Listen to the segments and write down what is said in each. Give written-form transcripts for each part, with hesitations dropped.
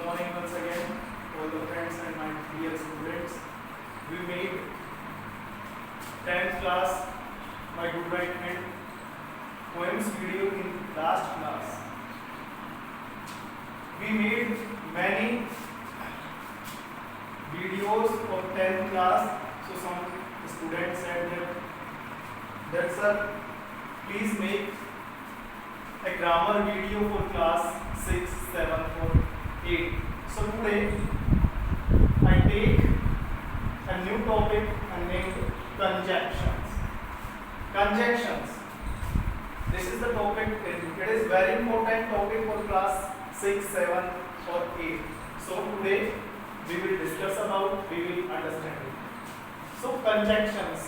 morning once again, all the friends and my dear students. We made 10th class, my good right hand, poems video in last class. We made many videos of 10th class. So some students said that sir, please make a grammar video for class 6, 7 or 8. So today I take a new topic and named conjunctions. Conjunctions. This is the topic. It is very important topic for class 6, 7 or 8. So today we will discuss about, we will understand it. So conjunctions.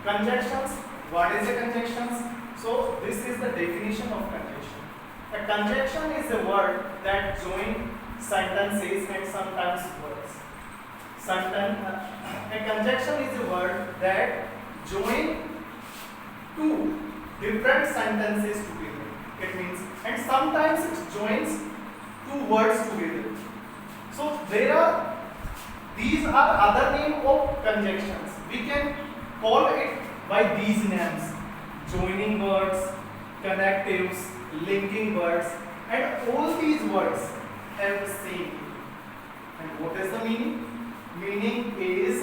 Conjunctions. What is a conjunctions? So this is the definition of conjunction. A conjunction is a word that join sentences and sometimes words. A conjunction is a word that join two different sentences together. It means, and sometimes it joins two words together. So these are other name of conjunctions. We can call it by these names: joining words, connectives, linking words, and all these words have the same meaning. And what is the meaning? Meaning is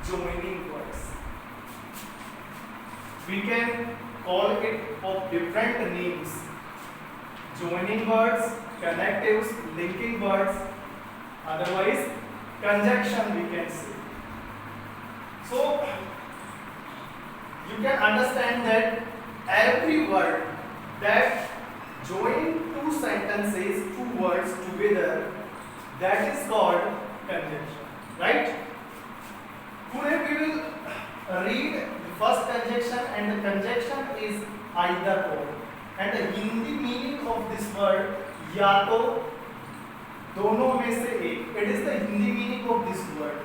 joining words. We can call it of different names: joining words, connectives, linking words, otherwise conjunction we can say. So you can understand that every word that join two sentences, two words together, that is called conjunction, right? Today we will read the first conjunction, and the conjunction is either or, and the Hindi meaning of this word या तो दोनों में से एक. It is the Hindi meaning of this word.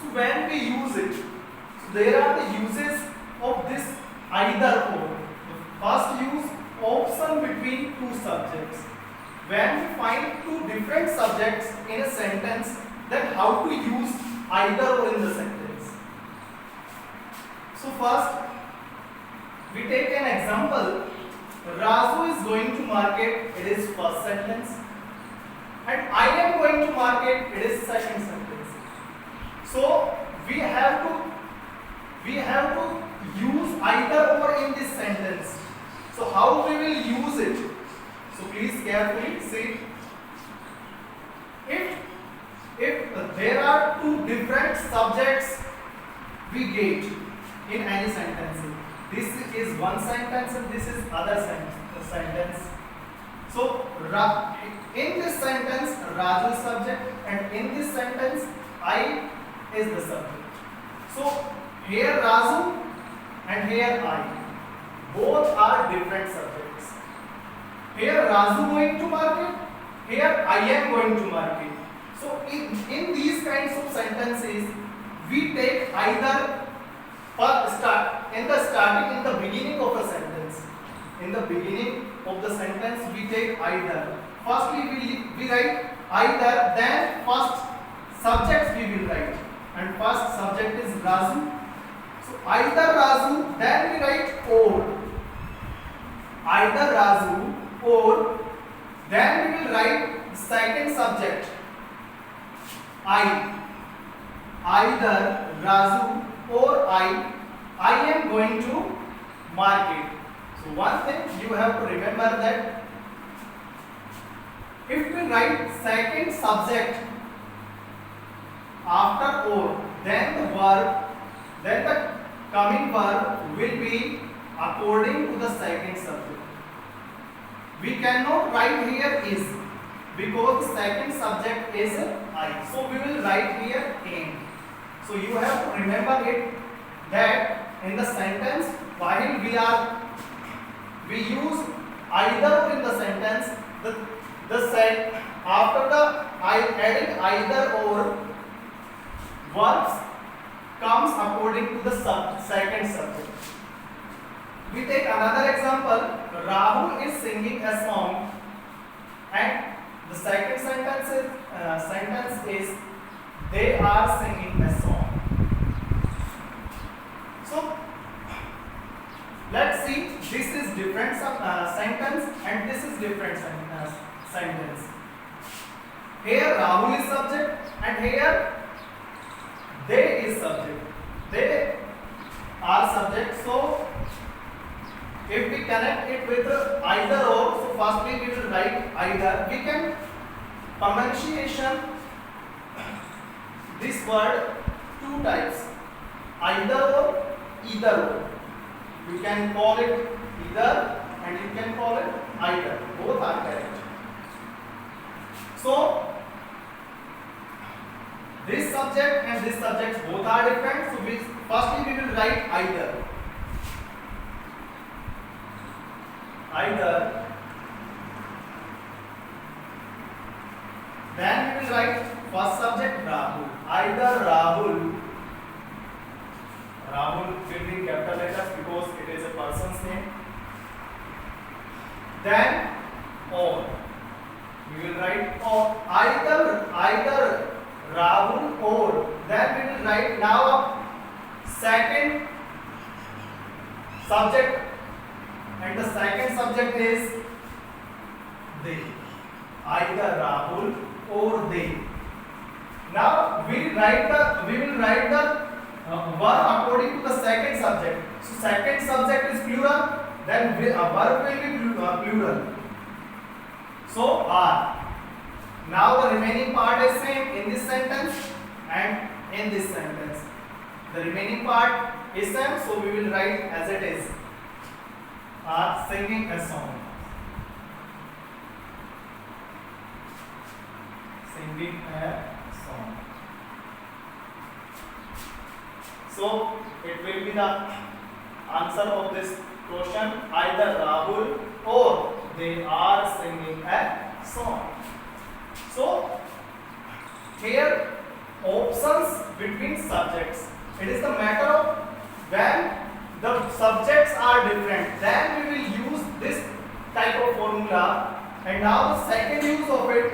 So when we use it, so there are the uses of this either or. The first use, option between two subjects. When we find two different subjects in a sentence, then how to use either or in the sentence. So first we take an example. Raju is going to market. It is first sentence, and I am going to market. It is second sentence. So we have to use either or in this sentence. So how we will use it? So please carefully see. If there are two different subjects we get in any sentence, this is one sentence and this is other sentence. So in this sentence Raju is subject, and in this sentence I is the subject. So here Raju and here I, both are different subjects. Here Raju going to market, here I am going to market. So in these kinds of sentences we take either in the beginning of a sentence. In the beginning of the sentence we take either. Firstly we write either, then first subjects we will write, and first subject is Raju. So either Raju, then we write or. Either Raju or, then we will write the second subject I. Either Raju or I am going to market. So one thing you have to remember, that if we write second subject after or, then the coming verb will be according to the second subject. We cannot write here is, because the second subject is I. So we will write here am. So you have to remember it, that in the sentence while we use either in the sentence, after the adding either or, verbs comes according to the second subject. We take another example. Rahul is singing a song and the second sentence is they are singing a song. So let's see, this is different sentence and this is different sentence. Here Rahul is subject and here they is subject. They are subject. So if we connect it with either or, so firstly we will write either. We can pronunciation this word two types, either or, either or. You can call it either and you can call it either. Both are correct. So this subject and this subject both are different. So firstly we will write either. Either. Then we will write first subject Rahul. Either Rahul. Rahul will be capital letters because it is a person's name. Then or. We will write or. Either Rahul or. Then we will write now second subject. And the second subject is they. Either Rahul or they. Now we will write the verb according to the second subject. So second subject is plural, then verb will be plural. So are. Now the remaining part is same in this sentence and in this sentence. The remaining part is same, so we will write as it is. Are singing a song. Singing a song. So it will be the answer of this question, either Rahul or they are singing a song. So here options between subjects. It is the matter of when the subjects are different, then we will use this type of formula. And now the second use of it,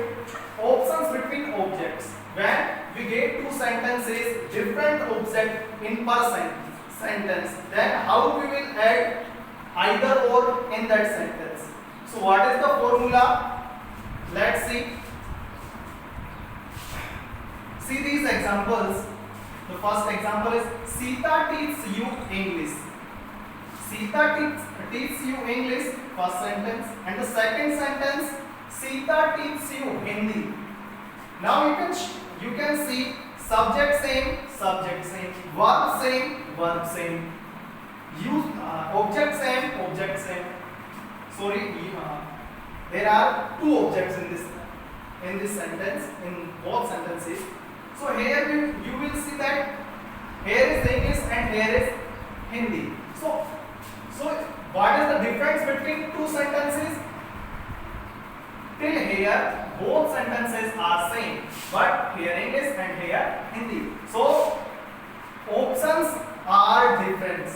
options between objects. When we get two sentences, different object in per sentence, then how we will add either or in that sentence. So what is the formula? Let's see. See these examples. The first example is Sita teaches you English. Sita teaches you English, first sentence, and the second sentence, Sita teaches you Hindi. Now you can see subject same, verb same, use object same. Sorry, there are two objects in this sentence, in both sentences. So here you will see that here is English and here is Hindi. So what is the difference between two sentences? Till here both sentences are same, but here English and here Hindi. So options are different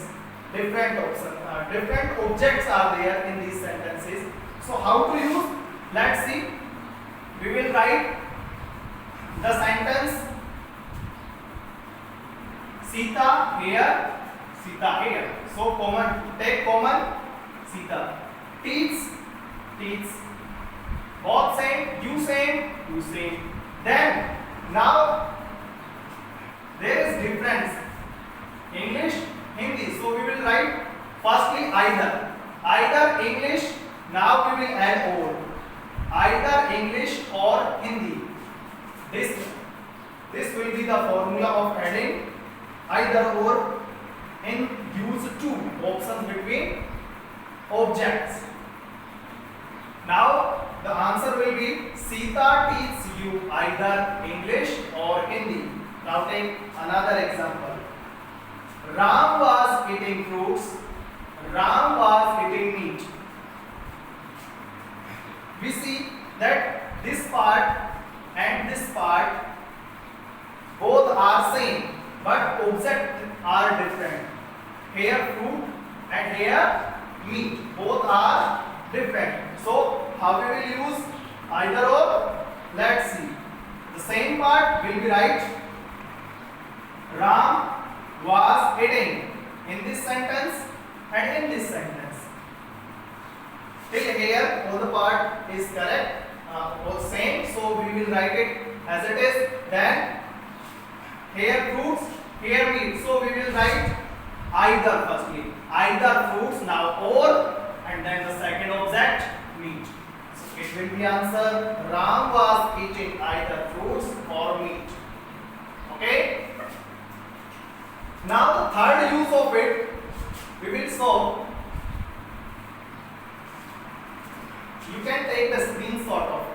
options. Different objects are there in these sentences. So how to use? Let's see. We will write the sentence Sita here, Sita here. So take common Sita. Teach. Both same, you same. Then now there is difference. English, Hindi. So we will write firstly either English. Now we will add or. Either English or Hindi. This will be the formula of adding either or in use two options between objects. Now the answer will be Sita teaches you either English or Hindi. Now take another example. Ram was eating fruits. Ram was eating meat. We see that this part and this part both are same, but objects are different. Here fruit and here meat, both are different. So how we will use either or. Let's see. The same part will be right. Ram was eating in this sentence and in this sentence. Till here, all the part is correct, all same. So we will write it as it is. Then here fruits, here meat. So we will write either firstly, either fruits now or, and then the second object meat. So it will be answer. Ram was eating either fruits or meat. Okay. Now the third use of it we will solve. You can take the screenshot of it.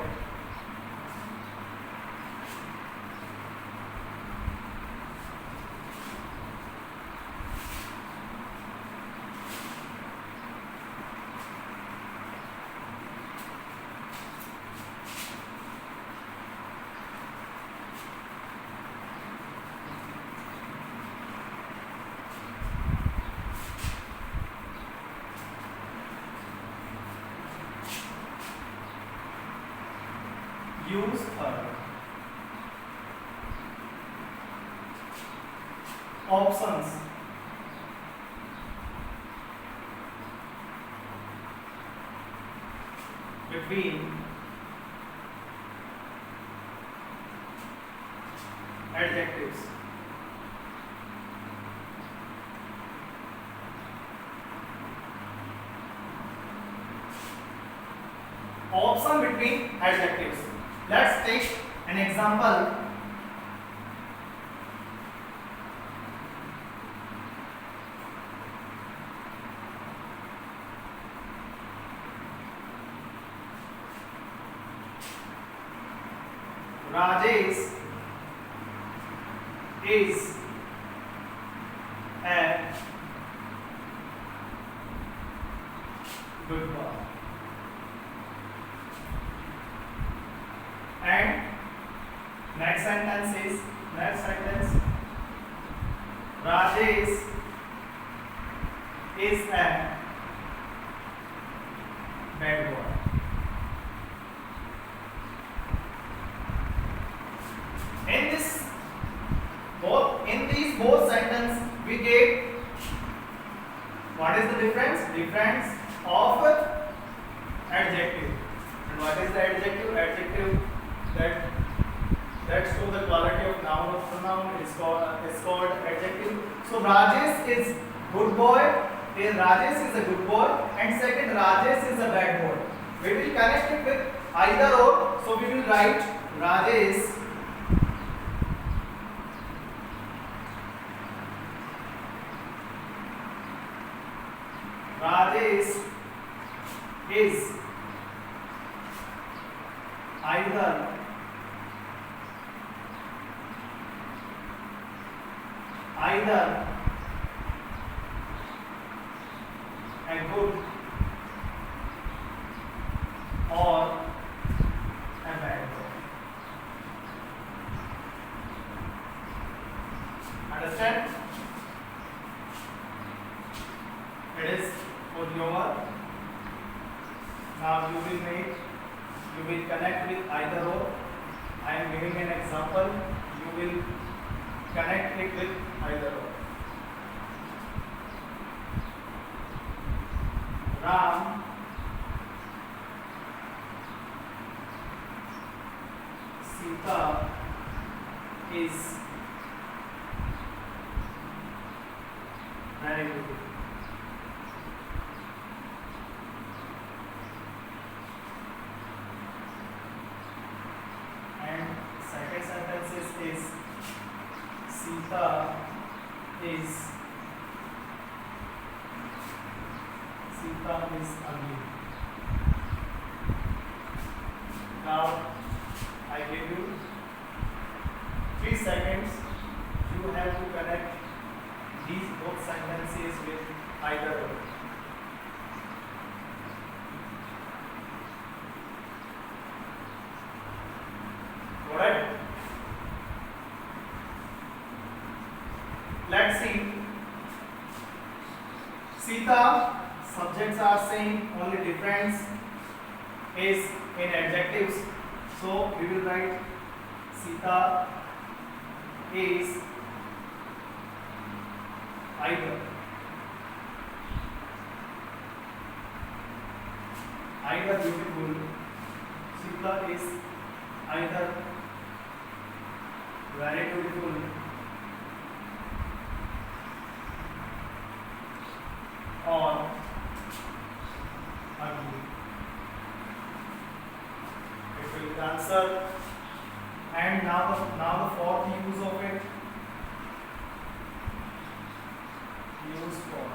Use third. Options. Between adjectives. Option between adjectives. Let's take an example. Rajesh is a good boy. And next sentence is, Rajesh is a bad boy. In these both sentences we get what is the difference? Difference of adjective. And what is the adjective? Adjective that shows the quality of noun or pronoun is called adjective. So Rajesh is good boy. Rajesh is a good boy, and second Rajesh is a bad boy. We will connect it with either or. So we will write Rajesh is either a good or a bad boy. Understand? It is for your. Now you will connect with either or. I am giving an example. You will connect it with either or. Ram Sita is very good. And second sentence is Sita is ugly. Now I give you 3 seconds. You have to connect these both sentences with either or. Alright? Let's see. Sita, subjects are same, only difference. is in adjectives. So we will write Sita is either beautiful. Sita is either very beautiful or ugly. It will answer. And now the fourth use of it. Use for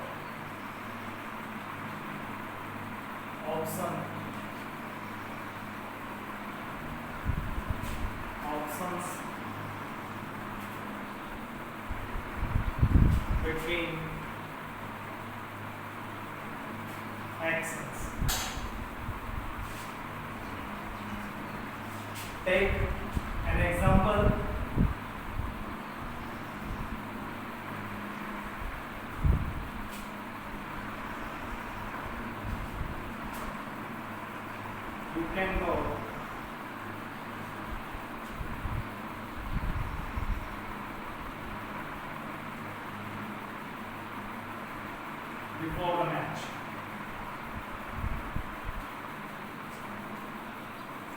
options between actions. Take an example. You can go before the match.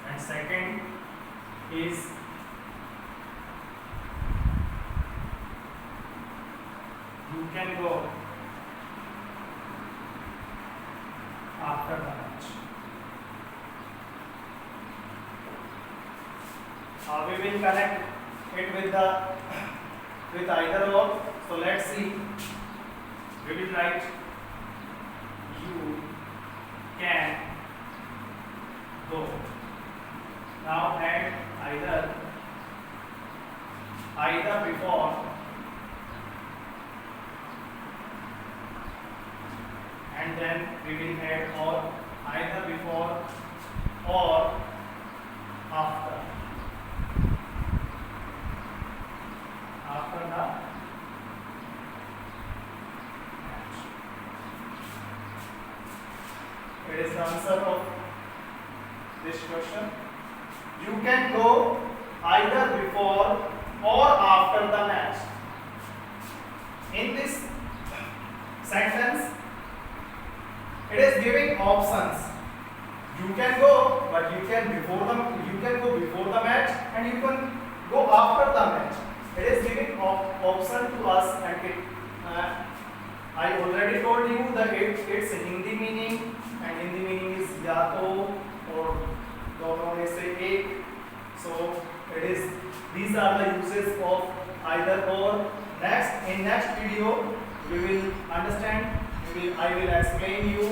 And second is you can go after the match. We will connect it with either or. So let's see. We will write you can go. Now add either before and then we will add or, either before or after the match. It is the answer of this question. You can go either before or after the match. In this sentence, it is giving options. You can go, but you can go before the match, and you can go after the match. It is giving option to us, and I already told you that its Hindi meaning, and Hindi meaning is ya to or दोनों में से एक. So these are the uses of either or. In next video we will understand. I will explain you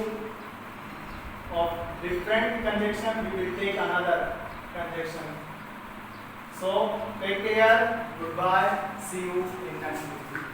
of different conjunction. We will take another conjunction. So take care. Goodbye. See you in next video.